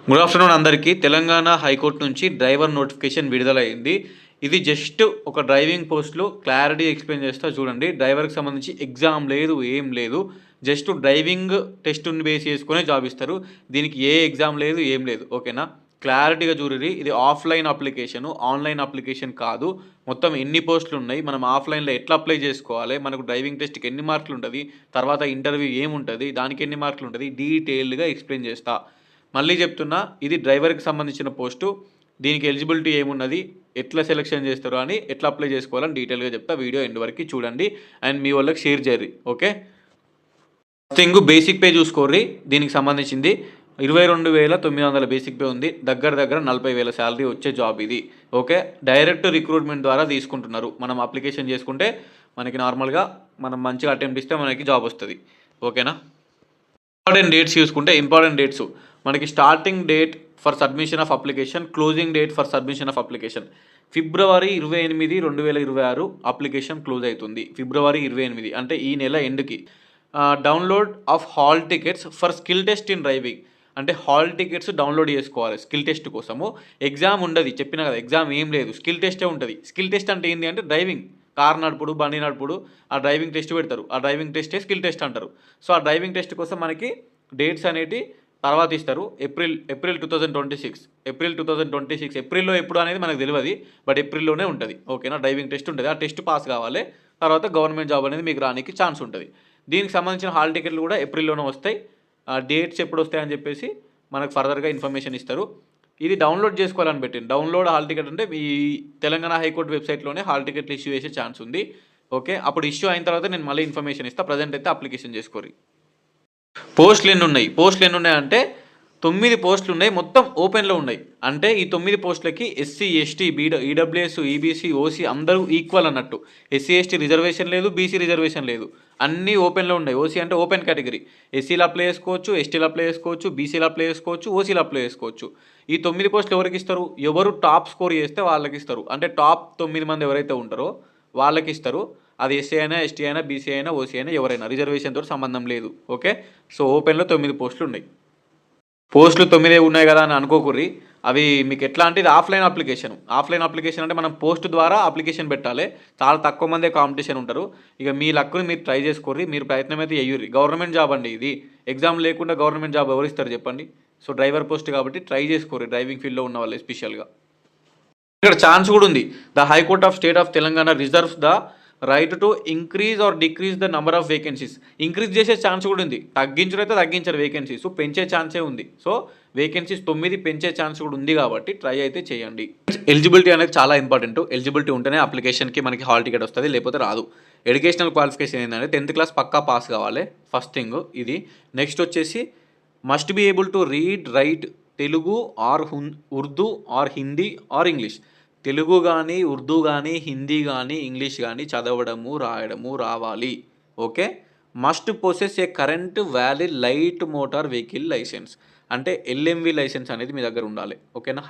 Good afternoon అందరికీ. Telangana high court నుంచి driver notification విడుదలైంది. ఇది జస్ట్ ఒక డ్రైవింగ్ పోస్టులు క్లారిటీ ఎక్స్ప్లెయిన్ చేస్తా చూడండి. డ్రైవర్కి సంబంధించి ఎగ్జామ్ లేదు, ఏం లేదు. జస్ట్ డ్రైవింగ్ టెస్ట్ని బేస్ చేసుకునే జాబ్ ఇస్తారు. దీనికి ఏ ఎగ్జామ్ లేదు, ఏం లేదు. ఓకేనా? క్లారిటీగా చూడండి. ఇది ఆఫ్లైన్ అప్లికేషను, ఆన్లైన్ అప్లికేషన్ కాదు. మొత్తం ఎన్ని పోస్టులు ఉన్నాయి, మనం ఆఫ్లైన్లో ఎట్లా అప్లై చేసుకోవాలి, మనకు డ్రైవింగ్ టెస్ట్కి ఎన్ని మార్కులు ఉంటుంది, తర్వాత ఇంటర్వ్యూ ఏముంటుంది, దానికి ఎన్ని మార్కులు ఉంటుంది, డీటెయిల్డ్గా ఎక్స్ప్లెయిన్ చేస్తా. మళ్ళీ చెప్తున్నా, ఇది డ్రైవర్కి సంబంధించిన పోస్టు. దీనికి ఎలిజిబిలిటీ ఏమున్నది, ఎట్లా సెలెక్షన్ చేస్తారు అని, ఎట్లా అప్లై చేసుకోవాలని డీటెయిల్గా చెప్తా. వీడియో ఎండ్ వరకు చూడండి అండ్ మీ వాళ్ళకి షేర్ చేయరు. ఓకే, ఫస్ట్ బేసిక్ పే చూసుకోర్రి. దీనికి సంబంధించింది 22,900 బేసిక్ పే ఉంది. దగ్గర 40,000 శాలరీ వచ్చే జాబ్ ఇది. ఓకే, డైరెక్ట్ రిక్రూట్మెంట్ ద్వారా తీసుకుంటున్నారు. మనం అప్లికేషన్ చేసుకుంటే మనకి నార్మల్గా మనం మంచిగా అటెంప్ట్ ఇస్తే మనకి జాబ్ వస్తుంది. ఓకేనా? ఇంపార్టెంట్ డేట్స్ చూసుకుంటే, ఇంపార్టెంట్ డేట్స్ మనకి starting date for submission of application, closing date for submission of application February 28, 2026 application close అవుతుంది. February 28 అంటే ఈ నెల ఎండ్కి. Download of hall tickets for skill test in driving అంటే హాల్ టికెట్స్ డౌన్లోడ్ చేసుకోవాలి skill test కోసము. Exam ఉండదు, చెప్పినా కదా, ఎగ్జామ్ ఏం లేదు, స్కిల్ టెస్టే ఉంటుంది. స్కిల్ టెస్ట్ అంటే ఏంటి అంటే డ్రైవింగ్, కార్ నడుపుడు, బండి నడుపుడు, ఆ డ్రైవింగ్ టెస్ట్ పెడతారు. ఆ డ్రైవింగ్ టెస్టే స్కిల్ టెస్ట్ అంటారు. సో ఆ డ్రైవింగ్ టెస్ట్ కోసం మనకి డేట్స్ అనేవి తర్వాత ఇస్తారు. ఏప్రిల్ 2026 ఏప్రిల్లో ఎప్పుడు అనేది మనకు తెలియదు, బట్ ఏప్రిల్లోనే ఉంటుంది. ఓకేనా? డ్రైవింగ్ టెస్ట్ ఉంటుంది. ఆ టెస్ట్ పాస్ కావాలి, తర్వాత గవర్నమెంట్ జాబ్ అనేది మీకు రానికి ఛాన్స్ ఉంటుంది. దీనికి సంబంధించిన హాల్ టికెట్లు కూడా ఏప్రిల్లోనే వస్తాయి. డేట్స్ ఎప్పుడు వస్తాయని చెప్పేసి మనకు ఫర్దర్గా ఇన్ఫర్మేషన్ ఇస్తారు. ఇది డౌన్లోడ్ చేసుకోవాలని పెట్టింది. డౌన్లోడ్ హాల్ టికెట్ అంటే మీ తెలంగాణ హైకోర్టు వెబ్సైట్లోనే హాల్ టికెట్లు ఇష్యూ చేసే ఛాన్స్ ఉంది. ఓకే, అప్పుడు ఇష్యూ అయిన తర్వాత నేను మళ్ళీ ఇన్ఫర్మేషన్ ఇస్తాను. ప్రజెంట్ అయితే అప్లికేషన్ చేసుకోరు. పోస్టులు ఎన్ని ఉన్నాయి అంటే 9 పోస్టులు ఉన్నాయి. మొత్తం ఓపెన్లో ఉన్నాయి. అంటే ఈ 9 పోస్టులకి SC, ST, EWS, EBC, OC అందరూ ఈక్వల్ అన్నట్టు. ఎస్సీ, ఎస్టీ రిజర్వేషన్ లేదు, బీసీ రిజర్వేషన్ లేదు, అన్నీ ఓపెన్లో ఉన్నాయి. ఓసీ అంటే ఓపెన్ కేటగిరీ. ఎస్సీలో అప్లై చేసుకోవచ్చు, ఎస్టీలో అప్లై చేసుకోవచ్చు, బీసీలో అప్లై చేసుకోవచ్చు, ఓసీలో అప్లై చేసుకోవచ్చు. ఈ 9 పోస్టులు ఎవరికి ఇస్తారు? ఎవరు టాప్ స్కోర్ చేస్తే వాళ్ళకి ఇస్తారు. అంటే టాప్ 9 మంది ఎవరైతే ఉంటారో వాళ్ళకి ఇస్తారు. అది ఎస్సీ అయినా, ఎస్టీ అయినా, బీసీ అయినా, ఓసీ అయినా, ఎవరైనా, రిజర్వేషన్తో సంబంధం లేదు. ఓకే, సో ఓపెన్లో 9 పోస్టులు ఉన్నాయి. పోస్టులు 9 ఉన్నాయి కదా అని అనుకోకూర్రి. అవి మీకు ఎట్లా అంటే ఇది ఆఫ్లైన్ అప్లికేషన్ అంటే మనం పోస్ట్ ద్వారా అప్లికేషన్ పెట్టాలి. చాలా తక్కువ మందే కాంపిటీషన్ ఉంటారు. ఇక మీ లక్కుని మీరు ట్రై చేసుకోర్రి, మీరు ప్రయత్నం అయితే చెయ్యుర్రి. గవర్నమెంట్ జాబ్ అండి ఇది. ఎగ్జామ్ లేకుండా గవర్నమెంట్ జాబ్ ఎవరు ఇస్తారు చెప్పండి? సో డ్రైవర్ పోస్ట్ కాబట్టి ట్రై చేసుకోర్రి, డ్రైవింగ్ ఫీల్డ్లో ఉన్న వాళ్ళు ఎస్పెషల్గా. ఇక్కడ ఛాన్స్ కూడా ఉంది. The high court of state of Telangana reserves the right to increase or decrease the number of vacancies. Increase చేసే ఛాన్స్ కూడా ఉంది. తగ్గించడైతే తగ్గించారు వేకెన్సీస్, పెంచే ఛాన్సే ఉంది. సో వేకెన్సీస్ 9 పెంచే ఛాన్స్ కూడా ఉంది కాబట్టి ట్రై అయితే చేయండి. ఎలిజిబిలిటీ అనేది చాలా ఇంపార్టెంట్. ఎలిజిబిలిటీ ఉంటేనే అప్లికేషన్కి మనకి హాల్ టికెట్ వస్తుంది, లేకపోతే రాదు. ఎడ్యుకేషనల్ క్వాలిఫికేషన్ ఏంటంటే 10th క్లాస్ పక్కా పాస్ కావాలి, ఫస్ట్ థింగ్ ఇది. నెక్స్ట్ వచ్చేసి must be able to read, write Telugu or Urdu or Hindi or English. Telugu కానీ, ఉర్దూ కానీ, హిందీ కానీ, ఇంగ్లీష్ కానీ చదవడము, రాయడము రావాలి. Okay, must possess a current valid light motor vehicle license. అంటే ఎల్ఎంవి లైసెన్స్ అనేది మీ దగ్గర ఉండాలి. ఓకేనా?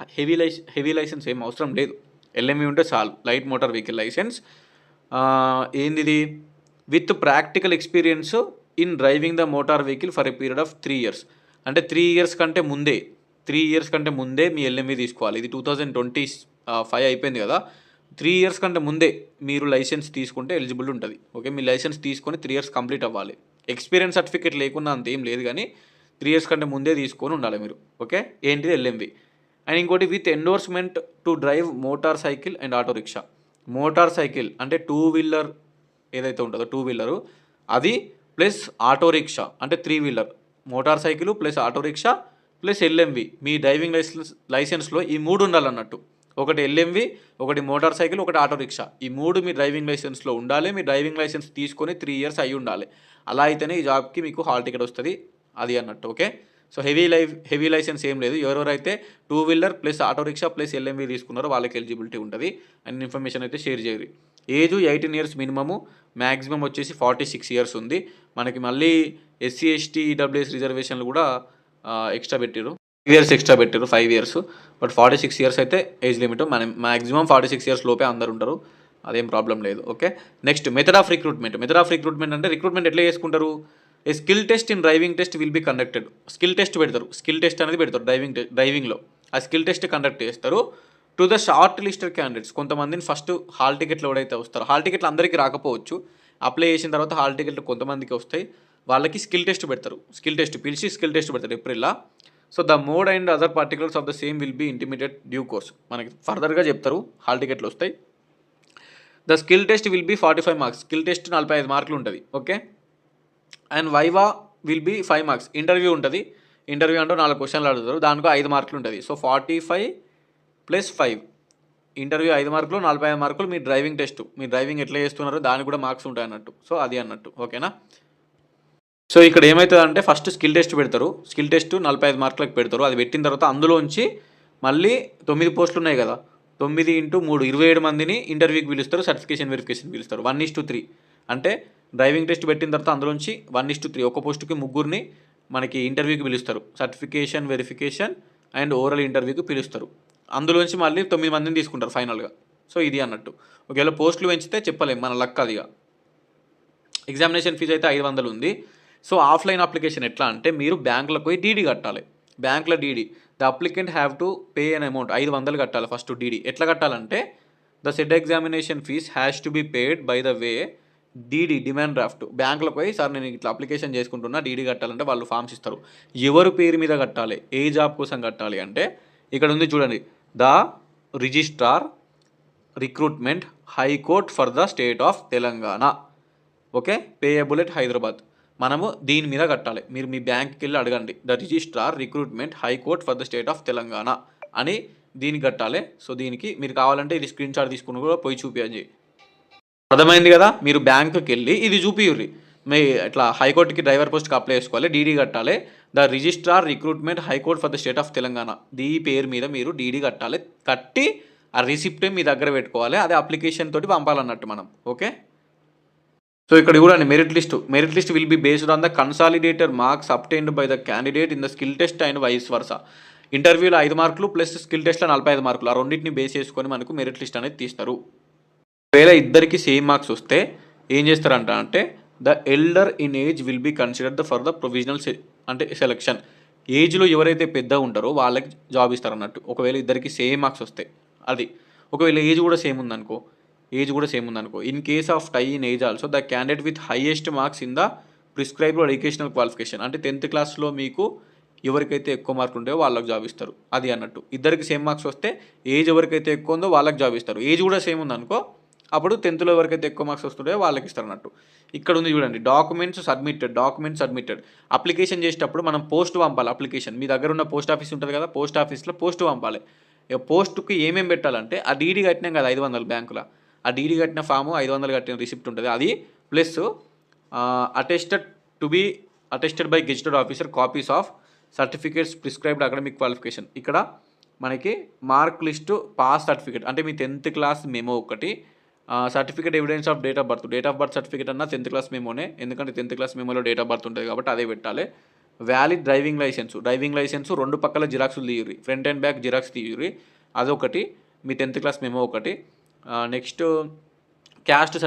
హెవీ లైసెన్స్ ఏం అవసరం లేదు, ఎల్ఎంవి ఉంటే చాలు. లైట్ మోటార్ వెహికల్ లైసెన్స్ ఏంది? With practical experience in driving the motor vehicle for a period of 3 years. అంటే 3 years కంటే ముందే మీ ఎల్ఎంవి తీసుకోవాలి. ఇది 2025 అయిపోయింది కదా. 3 years కంటే ముందే మీరు లైసెన్స్ తీసుకుంటే ఎలిజిబుల్ ఉంటుంది. ఓకే, మీ లైసెన్స్ తీసుకొని 3 years కంప్లీట్ అవ్వాలి. ఎక్స్పీరియన్స్ సర్టిఫికేట్ లేకుండా అంతేం లేదు, కానీ 3 years కంటే ముందే తీసుకొని ఉండాలి మీరు. ఓకే, ఏంటిది? ఎల్ఎంవి. అండ్ ఇంకోటి with endorsement to drive motor cycle and auto rickshaw. Motor cycle అంటే 2 wheeler ఏదైతే ఉంటుందో 2 wheeler, అది ప్లస్ ఆటో రిక్షా అంటే 3 wheeler. Motorcycle plus auto rickshaw plus LMV. మీ డ్రైవింగ్ లైసెన్స్లో ఈ 3 ఉండాలన్నట్టు. ఒకటి ఎల్ఎంవి, ఒకటి మోటార్ సైకిల్, ఒకటి ఆటో రిక్షా. ఈ 3 మీ డ్రైవింగ్ లైసెన్స్లో ఉండాలి. మీ డ్రైవింగ్ లైసెన్స్ తీసుకొని 3 years అయి ఉండాలి. అలా అయితేనే ఈ జాబ్కి మీకు హాల్ టికెట్ వస్తుంది, అది అన్నట్టు. ఓకే, సో హెవీ లైసెన్స్ ఏం లేదు. ఎవరెవరైతే 2 wheeler plus auto rickshaw plus LMV తీసుకున్నారో వాళ్ళకి ఎలిజిబిలిటీ ఉంటుంది. అండ్ ఇన్ఫర్మేషన్ అయితే షేర్ చేయరు. ఏజ్ 18 years మినిమము, మ్యాక్సిమం వచ్చేసి 46 years ఉంది. మనకి మళ్ళీ ఎస్సీ, ఎస్టీ, ఈడబ్ల్యూఎస్ రిజర్వేషన్లు కూడా ఎక్స్ట్రా పెట్టారు. 5 years ఎక్స్ట్రా పెట్టారు, 5 years. బట్ 46 years అయితే ఏజ్ లిమిట్. మనం మ్యాక్సిమం 46 years లోపే అందరు ఉంటారు, అదేం ప్రాబ్లం లేదు. Okay, next method of recruitment అంటే రిక్రూట్మెంట్ ఎట్లా చేసుకుంటారు? A skill test in driving test will be conducted. Skill test పెడతారు, స్కిల్ టెస్ట్ అనేది పెడతారు డ్రైవింగ్లో. ఆ స్కిల్ టెస్ట్ కండక్ట్ చేస్తారు to the shortlisted candidates. కొంతమందిని ఫస్ట్ హాల్ టికెట్లు ఎవరైతే వస్తారో, హాల్ టికెట్లు అందరికీ రాకపోవచ్చు, అప్లై చేసిన తర్వాత హాల్ టికెట్లు కొంతమందికి వస్తాయి, వాళ్ళకి స్కిల్ టెస్ట్ పెడతారు. స్కిల్ టెస్ట్ పిలిచి స్కిల్ టెస్ట్ పెడతారు ఏప్రిల్లో. So the mode and other particulars of the same will be intimated due course. మనకి ఫర్దర్గా చెప్తారు, హాల్ టికెట్లు వస్తాయి. The skill test will be 45 marks. Skill test 45 మార్కులు ఉంటుంది, okay. And viva will be 5 marks. Interview ఉంటుంది. ఇంటర్వ్యూ అంటే 4 క్వశ్చన్లు అడుగుతారు, దానికి 5 మార్కులు ఉంటుంది. సో 45 + 5, ఇంటర్వ్యూ 5 మార్కులు, 45 మార్కులు మీ డ్రైవింగ్ టెస్ట్. మీ డ్రైవింగ్ ఎట్లా చేస్తున్నారో దానికి కూడా మార్క్స్ ఉంటాయి అన్నట్టు. సో అది అన్నట్టు, ఓకేనా. సో ఇక్కడ ఏమవుతుందంటే ఫస్ట్ స్కిల్ టెస్ట్ పెడతారు. స్కిల్ టెస్ట్ 45 మార్కులకు పెడతారు. అది పెట్టిన తర్వాత అందులోంచి మళ్ళీ 9 పోస్టులు ఉన్నాయి కదా, 9 × 3 27 మందిని ఇంటర్వ్యూకి పిలుస్తారు, సర్టిఫికేషన్ వెరిఫికేషన్ పిలుస్తారు. 1:3 అంటే డ్రైవింగ్ టెస్ట్ పెట్టిన తర్వాత అందులోంచి 1:3 ఒక పోస్టుకి 3 మనకి ఇంటర్వ్యూకి పిలుస్తారు. సర్టిఫికేషన్ వెరిఫికేషన్ అండ్ ఓరల్ ఇంటర్వ్యూకి పిలుస్తారు. అందులోంచి మళ్ళీ 9 మందిని తీసుకుంటారు ఫైనల్గా. సో ఇది అన్నట్టు. ఒకవేళ పోస్టులు పెంచితే చెప్పలేం, మన లక్ అదిగా. ఎగ్జామినేషన్ ఫీజు అయితే 500 ఉంది. సో ఆఫ్లైన్ అప్లికేషన్ ఎట్లా అంటే మీరు బ్యాంకులకు పోయి డీడీ కట్టాలి. బ్యాంకులో DD, the applicant have to pay an amount. 500 కట్టాలి ఫస్ట్ డీడీ. ఎట్లా కట్టాలంటే the said examination fees has to be paid by the way DD, demand draft. బ్యాంకులకు పోయి సార్ నేను ఇట్లా అప్లికేషన్ చేసుకుంటున్నా, డీడీ కట్టాలంటే వాళ్ళు ఫామ్స్ ఇస్తారు. ఎవరు పేరు మీద కట్టాలి, ఏ జాబ్ కోసం కట్టాలి అంటే ఇక్కడ ఉంది చూడండి, the registrar recruitment high court for the state of Telangana, okay, payable at Hyderabad. మనము దీని మీద కట్టాలి. మీరు మీ బ్యాంక్కి వెళ్ళి అడగండి, the registrar recruitment high court for the state of Telangana అని దీనికి కట్టాలి. సో దీనికి మీరు కావాలంటే ఇది స్క్రీన్ షాట్ తీసుకుని కూడా పోయి చూపించండి. అర్థమైంది కదా. మీరు బ్యాంకుకి వెళ్ళి ఇది చూపియుర్రి, మీ ఇట్లా హైకోర్టుకి డ్రైవర్ పోస్ట్కి అప్లై చేసుకోవాలి, డీడీ కట్టాలి, the registrar recruitment high court for the state of Telangana, దీ పేరు మీద మీరు డీడీ కట్టాలి. కట్టి ఆ రిసిప్ట్ మీ దగ్గర పెట్టుకోవాలి. అదే అప్లికేషన్ తోటి పంపాలన్నట్టు మనం, ఓకే. సో ఇక్కడ చూడండి merit list will be based on the consolidated marks obtained by the candidate in the skill test and vice versa. ఇంటర్వ్యూలో 5 మార్కులు ప్లస్ స్కిల్ టెస్ట్లో 45 మార్కులు, ఆ రెండింటిని బేస్ చేసుకొని మనకు మెరిట్ లిస్ట్ అనేది తీస్తారు. ఒకవేళ ఇద్దరికి సేమ్ మార్క్స్ వస్తే ఏం చేస్తారంట అంటే the elder in age will be considered for the provisional అంటే సెలెక్షన్. ఏజ్లో ఎవరైతే పెద్దగా ఉంటారో వాళ్ళకి జాబ్ ఇస్తారన్నట్టు. ఒకవేళ ఇద్దరికి సేమ్ మార్క్స్ వస్తాయి అది. ఒకవేళ ఏజ్ కూడా సేమ్ ఉందనుకో, in case of tie in age also the candidate with highest marks in the prescribed educational qualification. అంటే 10th క్లాస్లో మీకు ఎవరికైతే ఎక్కువ మార్కులు ఉంటాయో వాళ్ళకి జాబ్ ఇస్తారు, అది అన్నట్టు. ఇద్దరికి సేమ్ మార్క్స్ వస్తే ఏజ్ ఎవరికైతే ఎక్కువ ఉందో వాళ్ళకి జాబ్ ఇస్తారు. ఏజ్ కూడా సేమ్ ఉందనుకో అప్పుడు 10th ఎవరికైతే ఎక్కువ మార్క్స్ వస్తుంటాయో వాళ్ళకి ఇస్తారు అన్నట్టు. ఇక్కడ ఉంది చూడండి, డాక్యుమెంట్స్ సబ్మిటెడ్. అప్లికేషన్ చేసేటప్పుడు మనం పోస్ట్ పంపాలి. అప్లికేషన్ మీ దగ్గర ఉన్న పోస్ట్ ఆఫీస్ ఉంటుంది కదా, పోస్ట్ ఆఫీస్లో పోస్ట్ పంపాలి. ఇక పోస్ట్కి ఏమేమి పెట్టాలంటే ఆ డీడీ కట్టినాం కదా 500 బ్యాంకులో, ఆ డీడీ కట్టిన ఫాము 500 కట్టిన రిసిప్ట్ ఉంటుంది అది, plus attested by gazetted officer copies of certificates prescribed academic qualification. ఇక్కడ మనకి మార్క్ లిస్టు, పాస్ సర్టిఫికేట్ అంటే మీ 10th క్లాస్ మెమో ఒకటి, certificate evidence of date of birth certificate అన్న 10th క్లాస్ మెమోనే, ఎందుకంటే 10th క్లాస్ మెమోలో డేట్ ఆఫ్ బర్త్ ఉంటుంది కాబట్టి అదే పెట్టాలి. వ్యాలిడ్ డ్రైవింగ్ లైసెన్స్ 2 పక్కల జిరాక్స్లు తీయుర్రి, ఫ్రంట్ అండ్ బ్యాక్ జిరాక్స్ తీయుర్రి, అదొకటి. మీ 10th క్లాస్ మెమో ఒకటి. నెక్స్ట్ క్యాస్ట్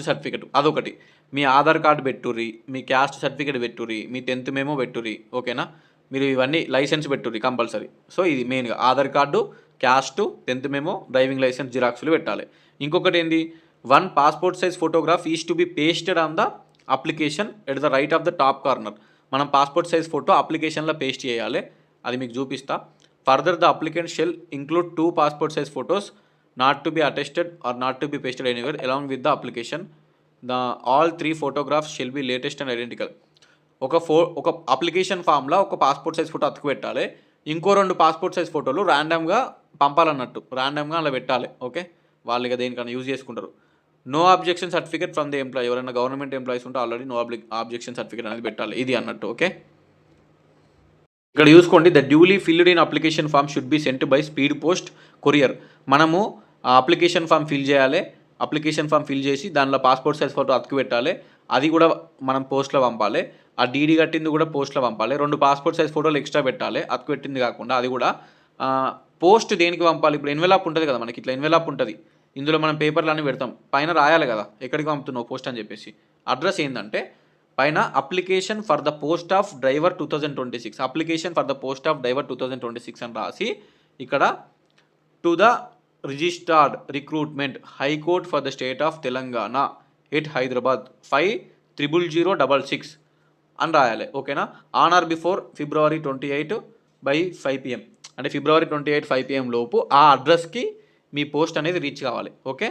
సర్టిఫికేట్ అదొకటి. మీ ఆధార్ కార్డు పెట్టుర్రి, మీ క్యాస్ట్ సర్టిఫికేట్ పెట్టుర్రి, మీ 10th మెమో పెట్టుర్రి, ఓకేనా. మీరు ఇవన్నీ లైసెన్స్ పెట్టుర్రి కంపల్సరీ. సో ఇది మెయిన్గా Aadhaar card, caste, 10th memo, driving licence జిరాక్స్లు పెట్టాలి. ఇంకొకటి ఏంది, 1 passport size photograph is to be pasted on the application at the right of the top corner. మనం పాస్పోర్ట్ సైజ్ ఫోటో అప్లికేషన్లో పేస్ట్ చేయాలి, అది మీకు చూపిస్తా. Further the applicant shall include 2 passport size photos not to be attested or not to be pasted anywhere along with the application. All 3 photographs shall be latest and identical. ఒక application ఫామ్లో ఒక passport size photo అతుకు పెట్టాలి, ఇంకో 2 passport size ఫోటోలు ర్యాండమ్గా పంపాలన్నట్టు, ర్యాండమ్గా అలా పెట్టాలి, ఓకే. వాళ్ళు ఇక దేనికన్నా యూజ్ చేసుకుంటారు. No objection certificate from the employee, ఎవరైనా గవర్నమెంట్ ఎంప్లాయీస్ ఉంటే ఆల్రెడీ నో అబ్జెక్షన్ సర్టిఫికేట్ అనేది పెట్టాలి, ఇది అన్నట్టు, ఓకే. ఇక్కడ చూసుకోండి, the duly filled in application form should be sent by speed post courier. మనము ఆ అప్లికేషన్ ఫామ్ ఫిల్ చేయాలి, అప్లికేషన్ ఫామ్ ఫిల్ చేసి దానిలో పాస్పోర్ట్ సైజ్ ఫోటో అతుకు పెట్టాలి, అది కూడా మనం పోస్ట్లో పంపాలి. ఆ డీడీ కట్టింది కూడా పోస్ట్లో పంపాలి. 2 పాస్పోర్ట్ సైజ్ ఫోటోలు ఎక్స్ట్రా పెట్టాలి, అతుకు పెట్టింది కాకుండా, అది కూడా. పోస్ట్ దేనికి పంపాలి, ఇప్పుడు ఎన్వెలాప్ ఉంటుంది కదా మనకి, ఇట్లా ఎన్వెలాప్ ఉంటుంది, ఇందులో మనం పేపర్లు అన్నీ పెడతాం, పైన రాయాలి కదా ఎక్కడికి పంపుతున్నావు పోస్ట్ అని చెప్పేసి. అడ్రస్ ఏంటంటే పైన application for the post of driver 2026, application for the post of driver 2026 అని రాసి ఇక్కడ to the registered recruitment high court for the state of Telangana at Hyderabad 500066 అని రాయాలి. ఓకేనా. On are before February 28 by 5 PM, అంటే February 28 5 PM లోపు ఆ అడ్రస్కి మీ పోస్ట్ అనేది రీచ్ కావాలి. Okay.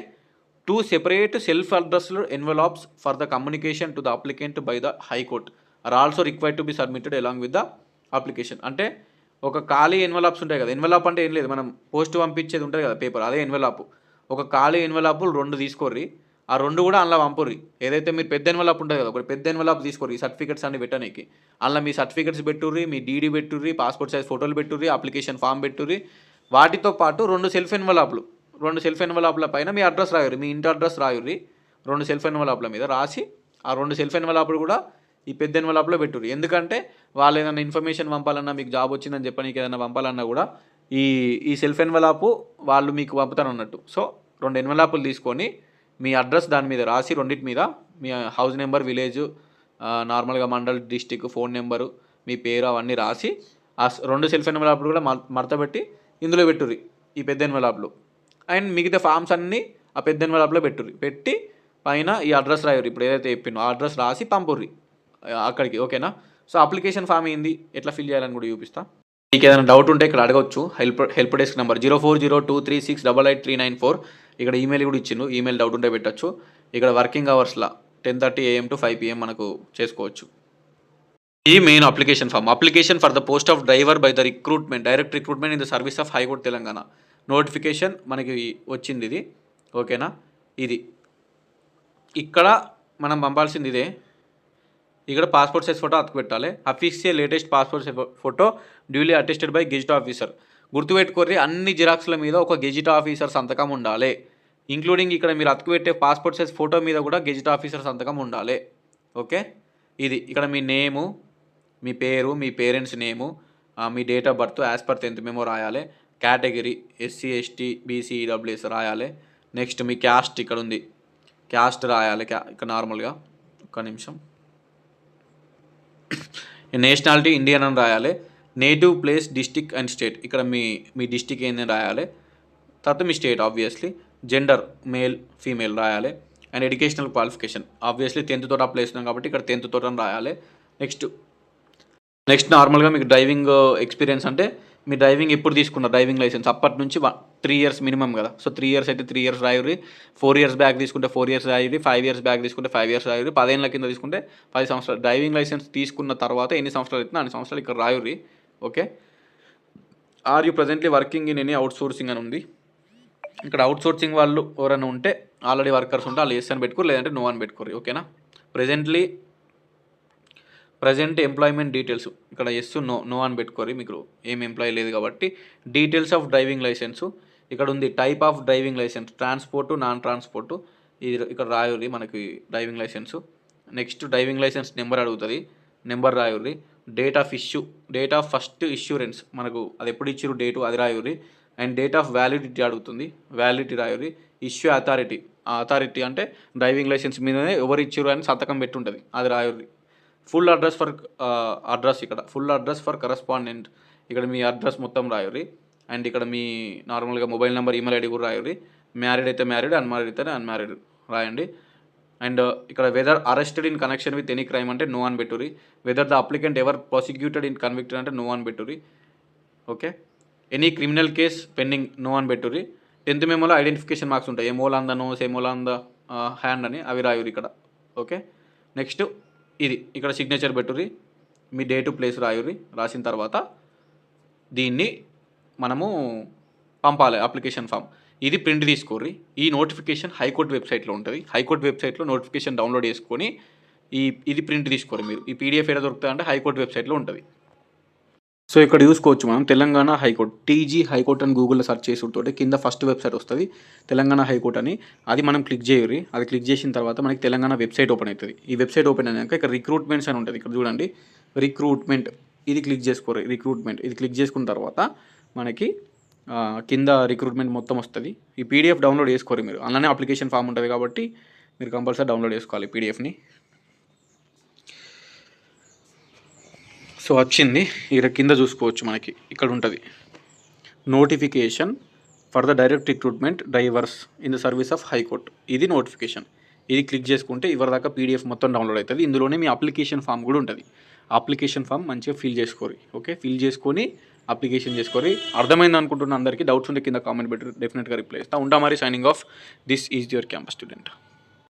2 separate self addressed envelopes for the communication to the applicant by the high court are also required to be submitted along with the application. అంటే ఒక ఖాళీ ఎన్వెలాప్స్ ఉంటాయి కదా, ఎన్వెలాప్ అంటే ఏం లేదు, మనం పోస్ట్ పంపించేది ఉంటుంది కదా పేపర్, అదే ఎన్వెలాప్. ఒక ఖాళీ ఎన్వెలాపులు 2 తీసుకోర్రి, ఆ 2 కూడా అందులో పంపుర్రి. ఏదైతే మీరు పెద్ద ఎన్వెలాప్ ఉంటుంది కదా, ఒక పెద్ద ఎన్వెలాప్ తీసుకోర్రి సర్టిఫికెట్స్ అన్ని పెట్టడానికి. అందులో మీ సర్టిఫికెట్స్ పెట్టుర్రి, మీ డీడీ పెట్టుర్రి, పాస్పోర్ట్ సైజ్ ఫోటోలు పెట్టుర్రి, అప్లికేషన్ ఫామ్ పెట్టుర్రి. వాటితో పాటు 2 సెల్ఫ్ ఎన్వెలాప్లు, 2 సెల్ఫ్ ఎన్వెలాప్ల పైన మీ అడ్రస్ రాయుర్రి, మీ ఇంటి అడ్రస్ రాయుర్రి. 2 సెల్ఫ్ ఎన్వెలాప్ల మీద రాసి ఆ 2 సెల్ఫ్ ఎన్వెలాప్లు కూడా ఈ పెద్ద ఎన్వెలాప్లో పెట్టుర్రి. ఎందుకంటే వాళ్ళు ఏదైనా ఇన్ఫర్మేషన్ పంపాలన్నా, మీకు జాబ్ వచ్చిందని చెప్పడానికి ఏదైనా పంపాలన్నా కూడా ఈ సెల్ఫ్ ఎన్వెలాపు వాళ్ళు మీకు పంపుతారు అన్నట్టు. సో 2 ఎన్వెలాపులు తీసుకొని మీ అడ్రస్ దాని మీద రాసి, రెండింటి మీద మీ హౌస్ నెంబర్, విలేజ్, నార్మల్గా మండల్, డిస్టిక్, ఫోన్ నెంబరు, మీ పేరు అవన్నీ రాసి ఆ 2 సెల్ఫ్ ఎన్వెలాప్లు కూడా మడతపెట్టి ఇందులో పెట్టుర్రి ఈ పెద్ద ఎన్వెలాప్లు. అండ్ మిగతా ఫామ్స్ అన్నీ ఆ పెద్ద ఎన్వెలాప్లో పెట్టుర్రి. పెట్టి పైన ఈ అడ్రస్ రాయుర్రి, ఇప్పుడు ఏదైతే చెప్పినో ఆ అడ్రస్ రాసి పంపుర్రి అక్కడికి. ఓకేనా. సో అప్లికేషన్ ఫామ్ ఏంది, ఎట్లా ఫిల్ చేయాలని కూడా చూపిస్తా. మీకు ఏదైనా డౌట్ ఉంటే ఇక్కడ అడగవచ్చు. Help desk number 040236889394. ఇక్కడ ఈమెయిల్ కూడా ఇచ్చిండు, ఈమెయిల్ డౌట్ ఉంటే పెట్టచ్చు. ఇక్కడ వర్కింగ్ అవర్స్లో 10:30 AM to 5 PM మనకు చేసుకోవచ్చు. ఈ main application form, application for the post of driver by the recruitment, direct recruitment in the service of high court Telangana. Notification మనకి వచ్చింది ఇది. ఓకేనా. ఇది ఇక్కడ మనం పంపాల్సింది ఇదే. ఇక్కడ పాస్పోర్ట్ సైజ్ ఫోటో అతుకు పెట్టాలి. Official latest passport size photo duly attested by gazette officer. గుర్తుపెట్టుకోర్రి, అన్ని జిరాక్స్ల మీద ఒక గెజిట్ ఆఫీసర్ సంతకం ఉండాలి. ఇంక్లూడింగ్ ఇక్కడ మీరు అతుకు పెట్టే పాస్పోర్ట్ సైజ్ ఫోటో మీద కూడా గెజిట్ ఆఫీసర్ సంతకం ఉండాలి. ఓకే. ఇది ఇక్కడ మీ నేము, మీ పేరు, మీ పేరెంట్స్ నేము, మీ date of birth as per 10th memo రాయాలి. Category SC ST BC EWS రాయాలి. నెక్స్ట్ మీ క్యాస్ట్ ఇక్కడ ఉంది, క్యాస్ట్ రాయాలి. ఇక్కడ నార్మల్గా ఒక్క నిమిషం. నేషనాలిటీ ఇండియన్ అని రాయాలి. Native place, district and state, ఇక్కడ మీ డిస్టిక్ ఏందని రాయాలి. తర్వాత మీ state obviously. Gender male female రాయాలి. And educational qualification obviously 10th తోటి అప్లై చేస్తున్నాం కాబట్టి ఇక్కడ 10th తోటి అని రాయాలి. నెక్స్ట్ నార్మల్గా మీకు డ్రైవింగ్ ఎక్స్పీరియన్స్ అంటే మీ డ్రైవింగ్ ఎప్పుడు తీసుకున్నారు, డ్రైవింగ్ లైసెన్స్ అప్పటి నుంచి 3 years మినిమం కదా. సో 3 years అయితే 3 years రాయుర్రి. 4 years బ్యాక్ తీసుకుంటే 4 years రాయుర్రి. 5 years బ్యాక్ తీసుకుంటే 5 years రాయుర్రి. 10 ఏళ్ళ కింద తీసుకుంటే 10 సంవత్సరాలు. డ్రైవింగ్ లైసెన్స్ తీసుకున్న తర్వాత ఎన్ని సంవత్సరాలు అవుతుందో అన్ని సంవత్సరాలు ఇక్కడ రాయుర్రి. Okay. Are you presently working in any outsourcing అని ఉంది. ఇక్కడ అవుట్ సోర్సింగ్ వాళ్ళు ఎవరైనా ఉంటే, ఆల్రెడీ వర్కర్స్ ఉంటే వాళ్ళు ఎస్ అని పెట్టుకోరు, లేదంటే నో అని పెట్టుకోరు. ఓకేనా. ప్రజెంట్ ఎంప్లాయ్మెంట్ డీటెయిల్స్ ఇక్కడ ఎస్ నో అని పెట్టుకోరు, మీకు ఏం ఎంప్లాయీ లేదు కాబట్టి. డీటెయిల్స్ ఆఫ్ డ్రైవింగ్ లైసెన్సు ఇక్కడ ఉంది. Type of driving licence, transport, non transport, ఇది ఇక్కడ రాయుర్రి మనకి driving licence. Next driving licence number అడుగుతుంది, నెంబర్ రాయుర్రి. డేట్ ఆఫ్ ఫస్ట్ ఇష్యూరెన్స్ మనకు అది ఎప్పుడు ఇచ్చిరు డేటు అది రాయుర్రి. అండ్ డేట్ ఆఫ్ వ్యాలిడిటీ అడుగుతుంది, వ్యాలిడిటీ రాయుర్రి. ఇష్యూ అథారిటీ, ఆ అథారిటీ అంటే డ్రైవింగ్ లైసెన్స్ మీదనే ఎవరు ఇచ్చిరు అని సంతకం పెట్టుంటుంది, అది రాయుర్రి. ఫుల్ అడ్రస్ ఇక్కడ ఫుల్ అడ్రస్ ఫర్ కరస్పాండెంట్, ఇక్కడ మీ అడ్రస్ మొత్తం రాయుర్రి. అండ్ ఇక్కడ మీ నార్మల్గా మొబైల్ నెంబర్, ఈమెయిల్ ఐడి కూడా రాయుర్రి. మ్యారీడ్ అయితే మ్యారీడ్, అన్మ్యారీడ్ అయితే అన్మ్యారీడ్ రాయండి. అండ్ ఇక్కడ whether arrested in connection with any crime అంటే నో అని పెట్టుర్రి. Whether the applicant ever prosecuted in convicted అంటే నో అని పెట్టుర్రి. Okay. Any criminal case pending no అని పెట్టుర్రి. 10th మెమోలో ఐడెంటిఫికేషన్ మార్క్స్ ఉంటాయి, ఏమోలాంద నోస్, ఏమోలాంద హ్యాండ్ అని, అవి రాయుర్రి ఇక్కడ. ఓకే. నెక్స్ట్ ఇది ఇక్కడ సిగ్నేచర్ పెట్టుర్రి, మీ డేటు ప్లేస్ రాయుర్రి. రాసిన తర్వాత దీన్ని మనము పంపాలి అప్లికేషన్ ఫామ్. ఇది ప్రింట్ తీసుకోర్రి. ఈ నోటిఫికేషన్ హైకోర్టు వెబ్సైట్లో ఉంటుంది. హైకోర్టు వెబ్సైట్లో నోటిఫికేషన్ డౌన్లోడ్ చేసుకొని ఇది ప్రింట్ తీసుకోరు మీరు. ఈ PDF ఎక్కడ దొరుకుతుందంటే హైకోర్టు వెబ్సైట్లో ఉంటుంది. సో ఇక్కడ చూసుకోవచ్చు మనం తెలంగాణ హైకోర్టు, TG హైకోర్టు అని గూగుల్లో సెర్చ్ చేసుకుంటే కింద ఫస్ట్ వెబ్సైట్ వస్తుంది తెలంగాణ హైకోర్టు అని. అది మనం క్లిక్ చేయరు. అది క్లిక్ చేసిన తర్వాత మనకి తెలంగాణ వెబ్సైట్ ఓపెన్ అవుతుంది. ఈ వెబ్సైట్ ఓపెన్ అయ్యాక ఇక్కడ రిక్రూట్మెంట్స్ అని ఉంటుంది. ఇక్కడ చూడండి రిక్రూట్మెంట్, ఇది క్లిక్ చేసుకోరు. రిక్రూట్మెంట్ ఇది క్లిక్ చేసుకున్న తర్వాత మనకి కింద రిక్రూట్మెంట్ మొత్తం వస్తుంది. ఈ PDF డౌన్లోడ్ చేసుకోరు మీరు, అలానే అప్లికేషన్ ఫామ్ ఉంటుంది కాబట్టి మీరు కంపల్సరీ డౌన్లోడ్ చేసుకోవాలి PDFని. సో వచ్చింది ఇక్కడ కింద చూసుకోవచ్చు, మనకి ఇక్కడ ఉంటుంది notification for the direct recruitment drivers in the service of high court. ఇది నోటిఫికేషన్. ఇది క్లిక్ చేసుకుంటే ఇవరిదాకా పీడిఎఫ్ మొత్తం డౌన్లోడ్ అవుతుంది. ఇందులోనే మీ అప్లికేషన్ ఫామ్ కూడా ఉంటుంది. అప్లికేషన్ ఫామ్ మంచిగా ఫిల్ చేసుకోరి. ఓకే, ఫిల్ చేసుకొని అప్లికేషన్ చేసుకోరి. అర్థమైంది అనుకుంటున్న అందరికీ. డౌట్స్ ఉంటే కింద కామెంట్ పెట్టి డెఫినెట్గా రిప్లై ఇస్తాను. ఉంటా మరి. Signing off. This is your campus student.